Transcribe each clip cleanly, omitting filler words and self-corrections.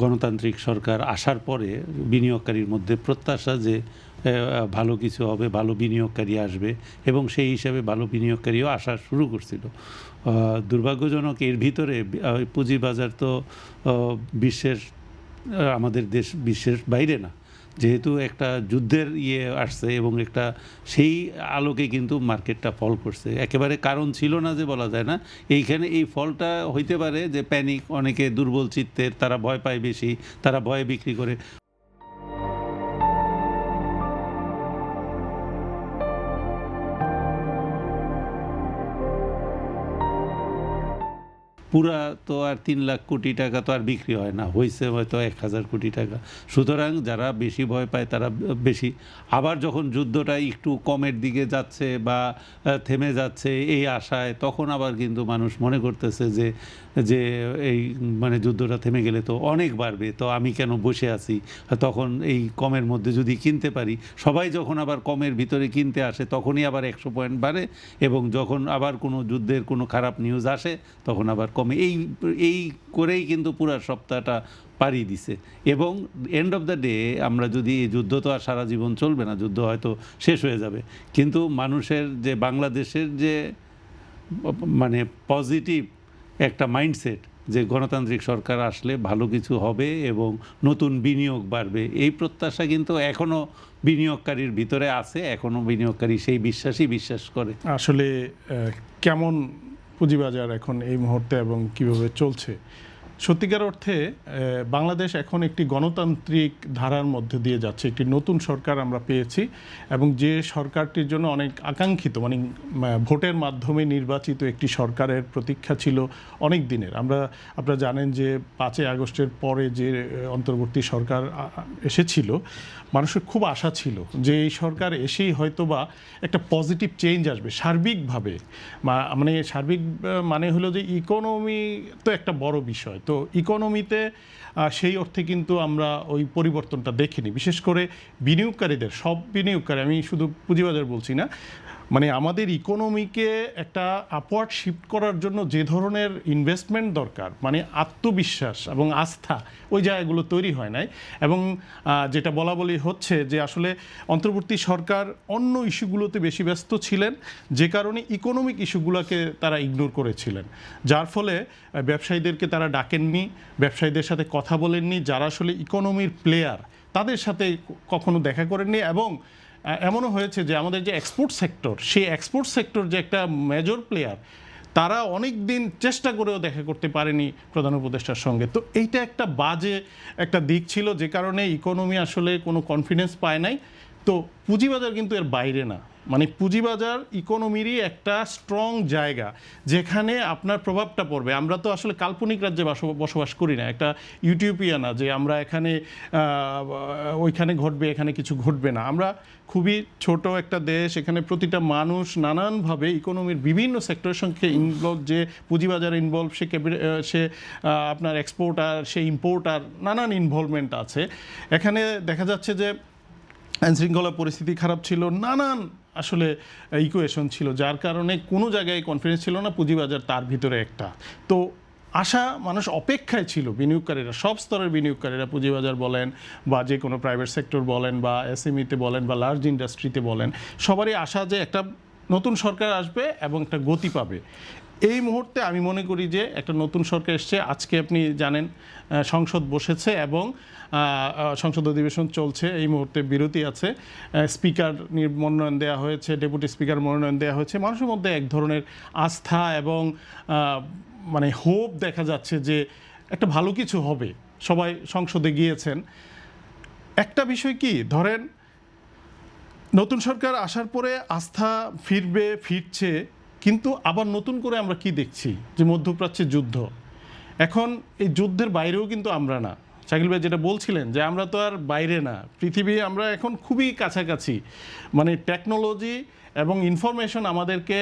গণতান্ত্রিক সরকার আসার পরে বিনিয়োগকারীর মধ্যে প্রত্যাশা যে ভালো কিছু হবে, ভালো বিনিয়োগকারী আসবে এবং সেই হিসাবে ভালো বিনিয়োগকারীও আসা শুরু করছিল। দুর্ভাগ্যজনক এর ভিতরে পুঁজিবাজার তো বিশ্বের আমাদের দেশ বিশ্বের বাইরে না, যেহেতু একটা যুদ্ধের আসছে এবং একটা সেই আলোকে কিন্তু মার্কেটটা ফল করছে। একেবারে কারণ ছিল না যে বলা যায় না। এইখানে এই ফলটা হইতে পারে যে প্যানিক, অনেকে দুর্বল চিত্তের, তারা ভয় পায় বেশি, তারা ভয়ে বিক্রি করে। পুরা তো আর ৩ লাখ কোটি টাকা তো আর বিক্রি হয় না, হয়েছে হয়তো ১,০০০ কোটি টাকা। সুতরাং যারা বেশি ভয় পায় তারা বেশি, আবার যখন যুদ্ধটা একটু কমের দিকে যাচ্ছে বা থেমে যাচ্ছে এই আশায়, তখন আবার কিন্তু মানুষ মনে করতেছে যে যে এই মানে যুদ্ধটা থেমে গেলে তো অনেক বাড়বে, তো আমি কেন বসে আছি, তখন এই কমের মধ্যে যদি কিনতে পারি। সবাই যখন আবার কমের ভিতরে কিনতে আসে তখনই আবার ১০০ পয়েন্ট বাড়ে, এবং যখন আবার কোনো যুদ্ধের কোনো খারাপ নিউজ আসে তখন আবার কমে। এই করেই কিন্তু পুরো সপ্তাহটা পাড়ি দিছে। এবং এন্ড অফ দ্য ডে আমরা যদি এই যুদ্ধ তো আর সারা জীবন চলবে না, যুদ্ধ হয়তো শেষ হয়ে যাবে, কিন্তু মানুষের যে বাংলাদেশের যে মানে পজিটিভ একটা মাইন্ডসেট যে গণতান্ত্রিক সরকার আসলে ভালো কিছু হবে এবং নতুন বিনিয়োগ বাড়বে, এই প্রত্যাশা কিন্তু এখনও বিনিয়োগকারীর ভিতরে আছে। এখনও বিনিয়োগকারী সেই বিশ্বাস করে। আসলে কেমন পুঁজিবাজার এখন এই মুহূর্তে এবং কিভাবে চলছে, সত্যিকার অর্থে বাংলাদেশ এখন একটি গণতান্ত্রিক ধারার মধ্যে দিয়ে যাচ্ছে। একটি নতুন সরকার আমরা পেয়েছি এবং যে সরকারটির জন্য অনেক আকাঙ্ক্ষিত, মানে ভোটের মাধ্যমে নির্বাচিত একটি সরকারের প্রতীক্ষা ছিল অনেক দিনের। আপনারা জানেন যে ৫ই আগস্টের পরে যে অন্তর্বর্তী সরকার এসেছিল, মানুষের খুব আশা ছিল যে এই সরকার এসেই হয়তোবা একটা পজিটিভ চেঞ্জ আসবে সার্বিকভাবে। মানে সার্বিক মানে হলো যে ইকোনমি তো একটা বড় বিষয়, তো ইকোনমিতে সেই অর্থে কিন্তু আমরা ওই পরিবর্তনটা দেখিনি। বিশেষ করে বিনিয়োগকারীদের, সব বিনিয়োগকারী, আমি শুধু পুঁজিবাজার বলছি না, মানে আমাদের ইকোনমিকে একটা আপওয়ার্ড শিফট করার জন্য যে ধরনের ইনভেস্টমেন্ট দরকার, মানে আত্মবিশ্বাস এবং আস্থা, ওই জায়গাগুলো তৈরি হয় নাই। এবং যেটা বলা বলি হচ্ছে যে আসলে অন্তর্বর্তী সরকার অন্য ইস্যুগুলোতে বেশি ব্যস্ত ছিলেন, যে কারণে ইকোনমিক ইস্যুগুলোকে তারা ইগনোর করেছিলেন, যার ফলে ব্যবসায়ীদেরকে তারা ডাকেননি, ব্যবসায়ীদের সাথে কথা বলেননি, যারা আসলে ইকোনমির প্লেয়ার তাদের সাথে কখনো দেখা করেননি। এবং এমনও হয়েছে যে আমাদের যে এক্সপোর্ট সেক্টর, সেই এক্সপোর্ট সেক্টর যে একটা মেজর প্লেয়ার, তারা অনেক দিন চেষ্টা করেও দেখা করতে পারেনি প্রধান উপদেষ্টার সঙ্গে। তো এইটা একটা বাজে একটা দিক ছিল, যে কারণে ইকোনমি আসলে কোনো কনফিডেন্স পায় নাই। তো পুঁজিবাজার কিন্তু এর বাইরে না, মানে পুঁজিবাজার ইকোনমিরই একটা স্ট্রং জায়গা যেখানে আপনার প্রভাবটা পড়বে। আমরা তো আসলে কাল্পনিক রাজ্যে বসবাস করি না, একটা ইউটোপিয়া না যে আমরা এখানে ওইখানে ঘটবে এখানে কিছু ঘটবে না। আমরা খুবই ছোট একটা দেশ, এখানে প্রতিটা মানুষ নানানভাবে ইকোনমির বিভিন্ন সেক্টরের সঙ্গে ইনভলভ, যে পুঁজিবাজারে ইনভলভ, সে আপনার এক্সপোর্টার, সে ইম্পোর্টার, নানান ইনভলভমেন্ট আছে। এখানে দেখা যাচ্ছে যে আইনশৃঙ্খলা পরিস্থিতি খারাপ ছিল, নানান আসলে ইকুয়েশন ছিল, যার কারণে কোনো জায়গায় কনফিডেন্স ছিল না। পুঁজিবাজার তার ভিতরে একটা। তো আশা মানুষ অপেক্ষায় ছিল, বিনিয়োগকারীরা, সব স্তরের বিনিয়োগকারীরা, পুঁজিবাজার বলেন বা যে কোনো প্রাইভেট সেক্টর বলেন বা এসএমইতে বলেন বা লার্জ ইন্ডাস্ট্রিতে বলেন, সবারই আশা যে একটা নতুন সরকার আসবে এবং একটা গতি পাবে। এই মুহূর্তে আমি মনে করি যে একটা নতুন সরকার এসছে। আজকে আপনি জানেন সংসদ বসেছে এবং সংসদ অধিবেশন চলছে, এই মুহূর্তে বিরতি আছে, স্পিকার মনোনয়ন দেওয়া হয়েছে, ডেপুটি স্পিকার মনোনয়ন দেওয়া হয়েছে। মানুষের মধ্যে এক ধরনের আস্থা এবং মানে হোপ দেখা যাচ্ছে যে একটা ভালো কিছু হবে। সবাই সংসদে গিয়েছেন। একটা বিষয় কি, ধরেন নতুন সরকার আসার পরে আস্থা ফিরছে, কিন্তু আবার নতুন করে আমরা কি দেখছি যে মধ্যপ্রাচ্যের যুদ্ধ। এখন এই যুদ্ধের বাইরেও কিন্তু আমরা না, শাকিল ভাই যেটা বলছিলেন যে আমরা তো আর বাইরে না, পৃথিবী আমরা এখন খুবই কাছাকাছি। মানে টেকনোলজি এবং ইনফরমেশন আমাদেরকে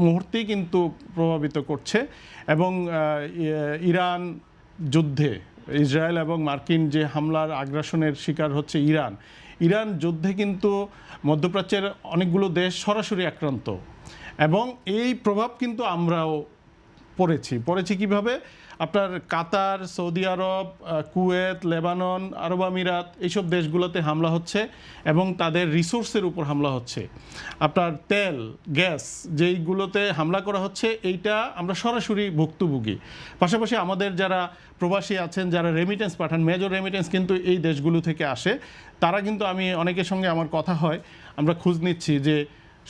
মুহূর্তেই কিন্তু প্রভাবিত করছে। এবং ইরান যুদ্ধে, ইসরায়েল এবং মার্কিন যে হামলার আগ্রাসনের শিকার হচ্ছে ইরান যুদ্ধে কিন্তু মধ্যপ্রাচ্যের অনেকগুলো দেশ সরাসরি আক্রান্ত, এবং এই প্রভাব কিন্তু আমরাও পড়েছি কিভাবে? আপনার কাতার, সৌদি আরব, কুয়েত, লেবানন, আরব আমিরাত এইসব দেশগুলোতে হামলা হচ্ছে এবং তাদের রিসোর্সের উপর হামলা হচ্ছে। আপনার তেল, গ্যাস যেইগুলোতে হামলা করা হচ্ছে এইটা আমরা সরাসরি ভুক্তভোগী। পাশাপাশি আমাদের যারা প্রবাসী আছেন, যারা রেমিটেন্স পাঠান, মেজর রেমিটেন্স কিন্তু এই দেশগুলো থেকে আসে। তারা কিন্তু, আমি অনেকের সঙ্গে আমার কথা হয়, আমরা খোঁজ নিচ্ছি যে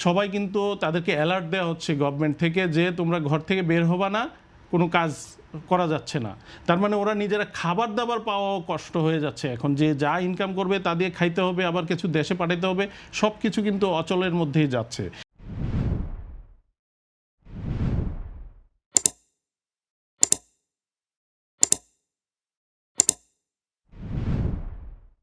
সবাই কিন্তু তাদেরকে অ্যালার্ট দেওয়া হচ্ছে গভর্নমেন্ট থেকে যে তোমরা ঘর থেকে বের হবা না, কোনো কাজ করা যাচ্ছে না। তার মানে ওরা নিজেরা খাবার দাবার পাওয়াও কষ্ট হয়ে যাচ্ছে এখন, যে যা ইনকাম করবে তা দিয়ে খাইতে হবে, আবার কিছু দেশে পাঠাতে হবে, সব কিছু কিন্তু অচলের মধ্যেই যাচ্ছে।